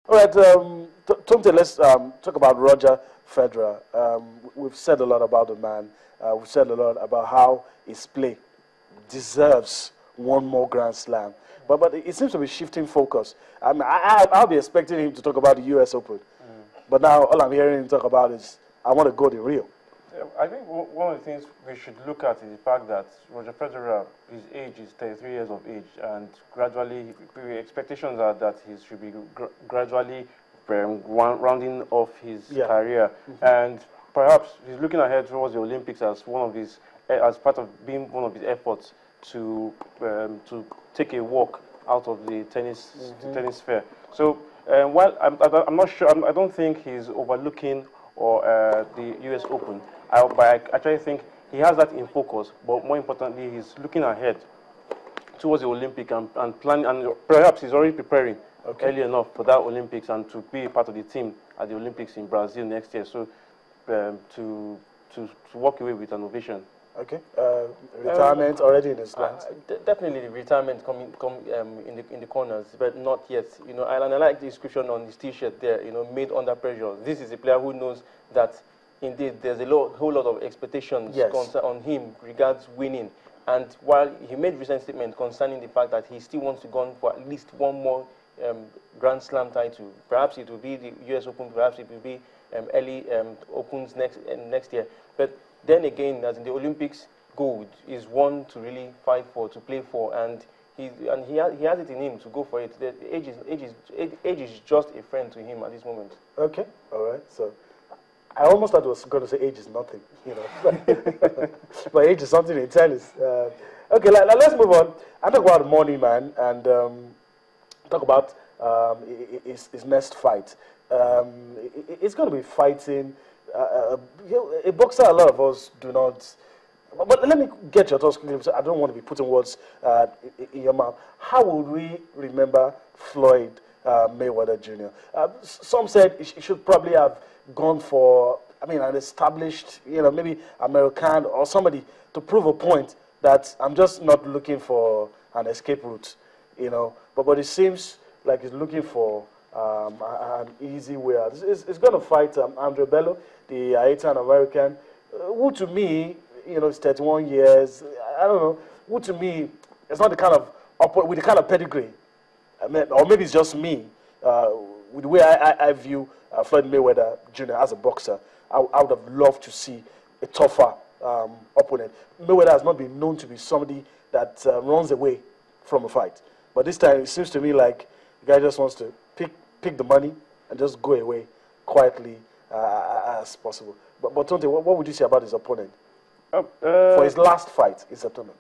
All right, Tumte, let's talk about Roger Federer. We've said a lot about the man. We've said a lot about how his play deserves one more Grand Slam. But it seems to be shifting focus. I mean, I'll be expecting him to talk about the U.S. Open. But now all I'm hearing him talk about is, I want to go to Rio. I think one of the things we should look at is the fact that Roger Federer, his age is 33 years of age, and gradually, the expectations are that he should be gradually rounding off his career. And perhaps he's looking ahead towards the Olympics as one of his, as part of being one of his efforts to take a walk out of the tennis sphere. So while I'm not sure, I don't think he's overlooking the U.S. Open. But I actually think he has that in focus. But more importantly, he's looking ahead towards the Olympic and planning, and perhaps he's already preparing early enough for that Olympics and to be a part of the team at the Olympics in Brazil next year. So to walk away with an ovation. Okay. Retirement already in his plans? Definitely the retirement in the corners, but not yet. You know, and I like the description on his T-shirt there. You know, made under pressure. This is a player who knows that indeed there's a whole lot of expectations on him regards winning. And while he made recent statement concerning the fact that he still wants to go on for at least one more Grand Slam title, perhaps it will be the U.S. Open, perhaps it will be early Opens next year. But then again, as in the Olympics, gold is one to really fight for, to play for, and he has it in him to go for it. The age is just a friend to him at this moment. Okay, all right. So I almost thought I was going to say age is nothing, you know, but age is something in tennis. Okay, let's move on. I talk about money, man, and talk about his next fight. It's going to be fighting. A boxer, a lot of us do not. But let me get your thoughts. I don't want to be putting words in your mouth. How would we remember Floyd Mayweather Jr.? Some said he should probably have gone for, I mean, an established, you know, maybe American or somebody to prove a point that I'm just not looking for an escape route, you know. But it seems like he's looking for an easy way out. He's going to fight Andre Bello, the Haitian American, who to me, you know, is 31 years. I don't know. Who to me, it's not the kind of with the kind of pedigree. I mean, or maybe it's just me. With the way I view Floyd Mayweather Jr. as a boxer, I would have loved to see a tougher opponent. Mayweather has not been known to be somebody that runs away from a fight. But this time, it seems to me like the guy just wants to pick the money and just go away quietly as possible. But Tonte, what would you say about his opponent for his last fight in September?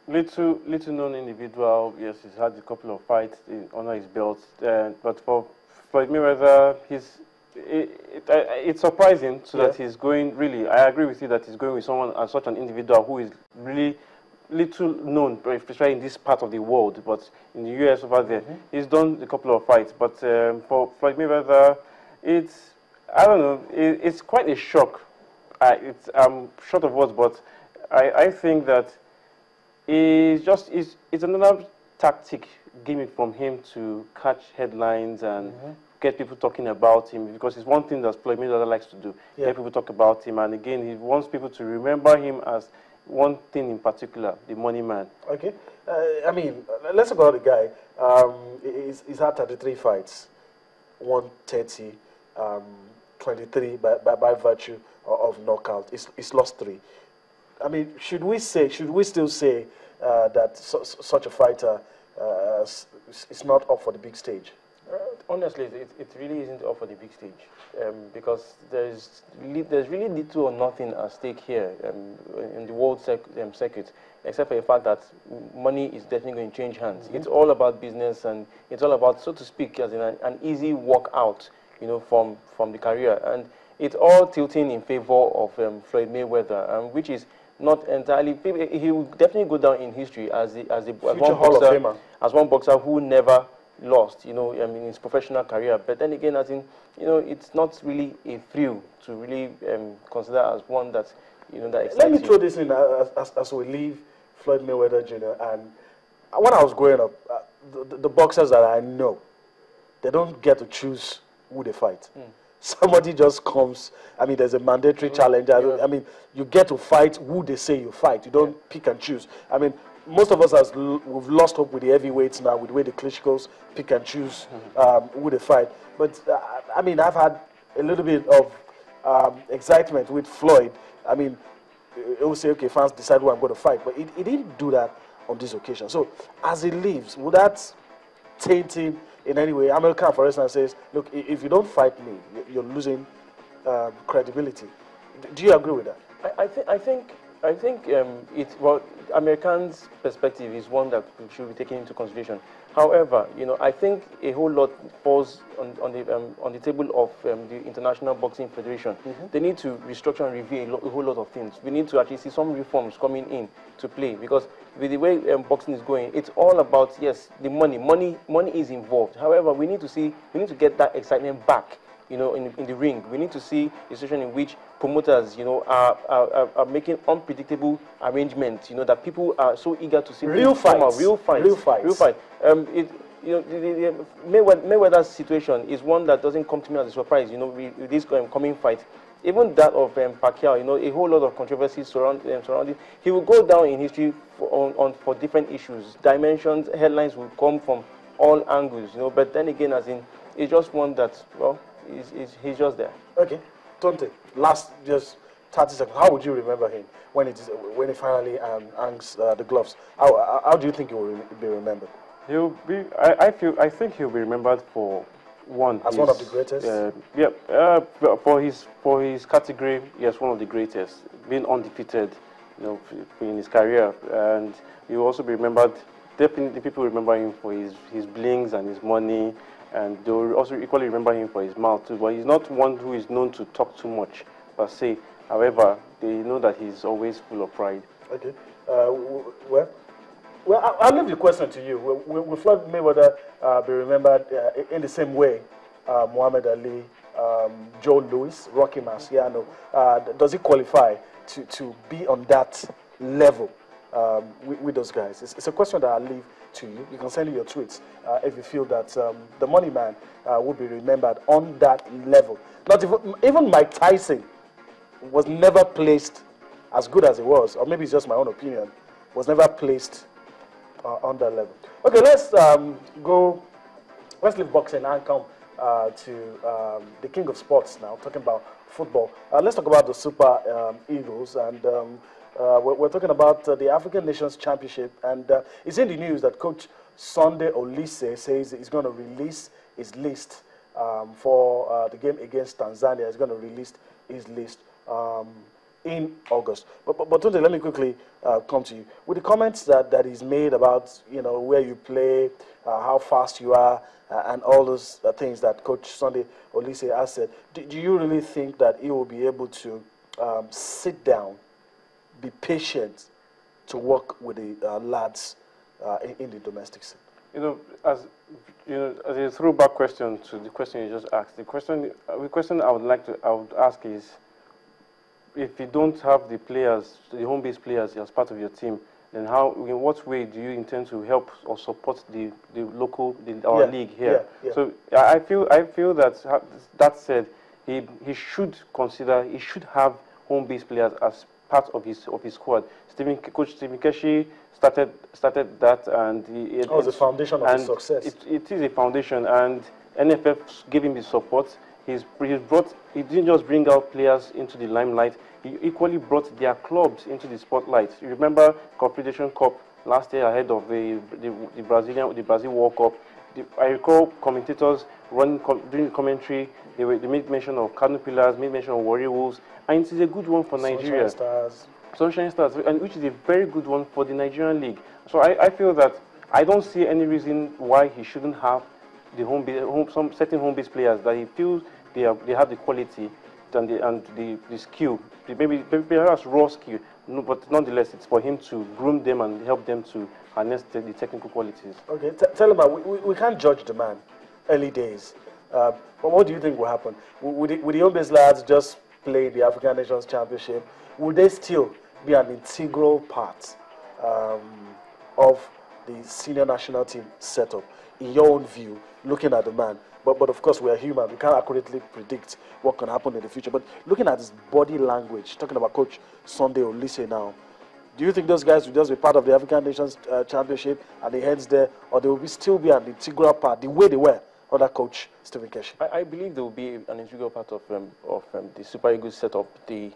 Little known individual. Yes, he's had a couple of fights under his belt. But for Floyd Mayweather, it's surprising that he's going. Really, I agree with you that he's going with someone as such an individual who is really little known, especially in this part of the world, but in the US over there, he's done a couple of fights. But for Floyd Mayweather, I don't know, it's quite a shock. I'm short of words, but I think that it's another tactic gimmick from him to catch headlines and get people talking about him, because it's one thing that Floyd Mayweather likes to do. Get people talk about him, and again, he wants people to remember him as one thing in particular, the money man. Okay. I mean, let's talk about the guy. He's had 33 fights, 130, 23 by virtue of knockout. He's lost 3. I mean, should we still say that such a fighter is not up for the big stage? Honestly, it really isn't up for the big stage, because there's really little or nothing at stake here in the world circuit, except for the fact that money is definitely going to change hands. It's all about business, and it's all about, so to speak, as in an easy walk out, you know, from the career, and it's all tilting in favor of Floyd Mayweather, which is not entirely. He will definitely go down in history as one boxer who never lost, you know, in his professional career. But then again, as in, you know, it's not really a thrill to really consider as one that, you know, that excites you. Let me throw this in as we leave Floyd Mayweather Jr. And when I was growing up, the boxers that I know, they don't get to choose who they fight. Somebody just comes. I mean, there's a mandatory challenge. I mean, you get to fight who they say you fight. You don't pick and choose. I mean, most of us we've lost hope with the heavyweights now, with the way the Klitschko's pick and choose who they fight. But I mean, I've had a little bit of excitement with Floyd. I mean, it will say, okay, fans decide who I'm going to fight, but he didn't do that on this occasion. So, as he leaves, would that taint him in any way? American, for instance, says, look, if you don't fight me, you're losing credibility. Do you agree with that? I think well, Americans' perspective is one that should be taken into consideration. However, I think a whole lot falls on the table of the International Boxing Federation. They need to restructure and review a whole lot of things. We need to actually see some reforms coming in to play, because with the way boxing is going, it's all about, yes, the money. Money is involved. However, we need to get that excitement back. In the ring. We need to see a situation in which promoters, are making unpredictable arrangements, that people are so eager to see. Real fights. Real fight. The Mayweather's situation is one that doesn't come to me as a surprise, with this coming fight. Even that of Pacquiao, a whole lot of controversies surrounding. He will go down in history for different issues. Dimensions, headlines will come from all angles, but then again, it's just one that, well, he's just there. Okay, Tonte, last just 30 seconds. How would you remember him when he finally hangs the gloves? How do you think he will be remembered? He'll be. I think he'll be remembered for one. As one of the greatest. For his category, yes, one of the greatest. Being undefeated, in his career, and he'll also be remembered. Definitely, people remember him for his blings and his money. And they'll also equally remember him for his mouth too. But he's not one who is known to talk too much per se. However, they know that he's always full of pride. Okay. Well, I'll leave the question to you. Will Floyd Mayweather be remembered in the same way Muhammad Ali, Joe Louis, Rocky Marciano? Does he qualify to be on that level with those guys? It's a question that I'll leave to you. You can send me your tweets if you feel that the Money Man will be remembered on that level. Not even Mike Tyson was never placed as good as he was, or maybe it's just my own opinion, was never placed on that level. Okay, let's leave boxing and come to the king of sports now, talking about football. Let's talk about the Super Eagles, and we're talking about the African Nations Championship, and it's in the news that Coach Sunday Olise says he's going to release his list for the game against Tanzania. He's going to release his list in August. But Tunde, let me quickly come to you. With the comments that he's made about, where you play, how fast you are, and all those things that Coach Sunday Olise has said, do you really think that he will be able to sit down, be patient to work with the lads in the domestic scene? As a throwback question to the question you just asked, the question I would ask is, if you don't have the players, the home-based players as part of your team, then in what way do you intend to help or support our league here? Yeah. So I feel that said, he should have home-based players as part of his squad. Coach Stephen Keshi started that, and it was the foundation of his success. It is a foundation, and NFF gave him his support. He didn't just bring out players into the limelight. He equally brought their clubs into the spotlight. You remember Confederation Cup last year ahead of the Brazil World Cup. I recall commentators during the commentary. They made mention of Cardinal Pillars, made mention of Warrior Wolves, and it is a good one for Nigeria. Sunshine Stars, and which is a very good one for the Nigerian league. So I feel that I don't see any reason why he shouldn't have some certain home-based players that he feels they have the quality and the skill, maybe perhaps raw skill, but nonetheless it's for him to groom them and help them to harness the technical qualities. Okay, tell him we can't judge the man early days. But what do you think will happen? Would the home-based lads just play the African Nations Championship? Would they still be an integral part of the senior national team setup? In your own view, looking at the man, But of course, we are human. We can't accurately predict what can happen in the future. But looking at his body language, talking about Coach Sunday Olise now, do you think those guys will just be part of the African Nations Championship and they heads there, or they will still be an integral part, the way they were under Coach Stephen Keshi? I believe there will be an integral part of the Super Eagles setup, the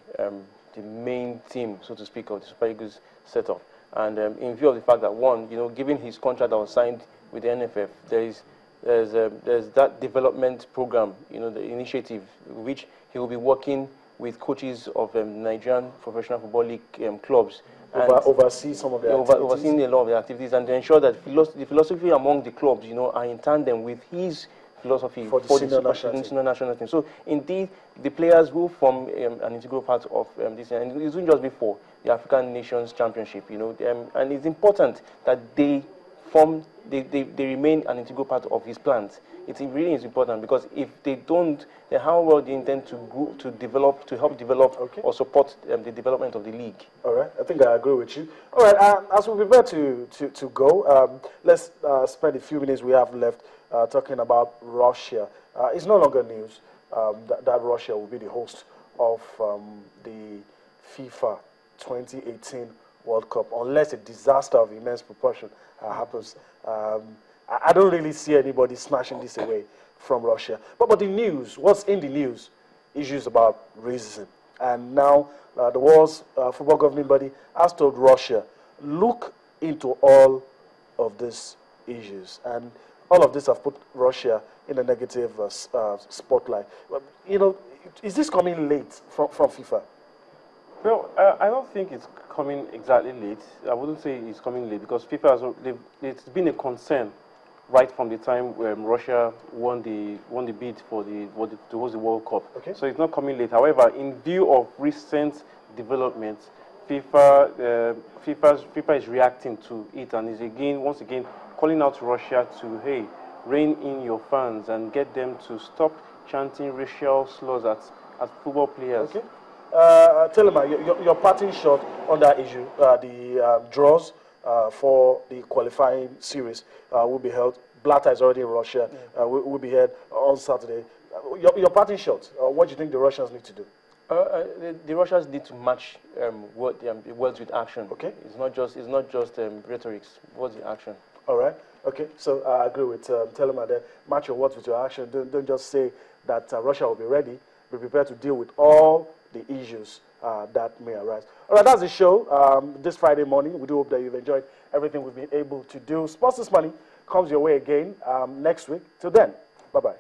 main team, so to speak, of the Super Eagles setup. And in view of the fact that, one, given his contract that was signed with the NFF, there's that development program, the initiative, which he will be working with coaches of Nigerian Professional Football League clubs. Oversee some of the activities. Overseeing a lot of the activities, and to ensure that the philosophy among the clubs, are in tandem with his philosophy for the senior national team. So indeed, the players will form an integral part of this, and it won't just be for the African Nations Championship, and it's important that they remain an integral part of his plans. It really is important, because if they don't, then how well they intend to grow, to help develop or support the development of the league. All right, I think I agree with you. All right, as we prepare to go, let's spend a few minutes we have left talking about Russia. It's no longer news that Russia will be the host of the FIFA 2018 World Cup, unless a disaster of immense proportion happens. I don't really see anybody smashing this away from Russia. But the news, what's in the news, issues about racism. And now the world's football governing body has told Russia, look into all of these issues. And all of this have put Russia in a negative spotlight. Is this coming late from FIFA? No, I don't think it's coming exactly late. I wouldn't say it's coming late, because FIFA it's been a concern right from the time when Russia won the bid to host the World Cup. Okay. So it's not coming late. However, in view of recent developments, FIFA is reacting to it, and is once again calling out to Russia to, hey, rein in your fans and get them to stop chanting racial slurs at football players. Okay. Telema, your parting shot on that issue, the draws for the qualifying series will be held. Blatter is already in Russia, will be held on Saturday. Your parting shot, what do you think the Russians need to do? The Russians need to match words with action. Okay. It's not just rhetoric. Words with action. All right. Okay. So I agree with Telema there. Match your words with your action. Don't just say that Russia will be ready. Be prepared to deal with all the issues that may arise. All right, that's the show this Friday morning. We do hope that you've enjoyed everything we've been able to do. Sports This Money comes your way again next week. Till then, bye-bye.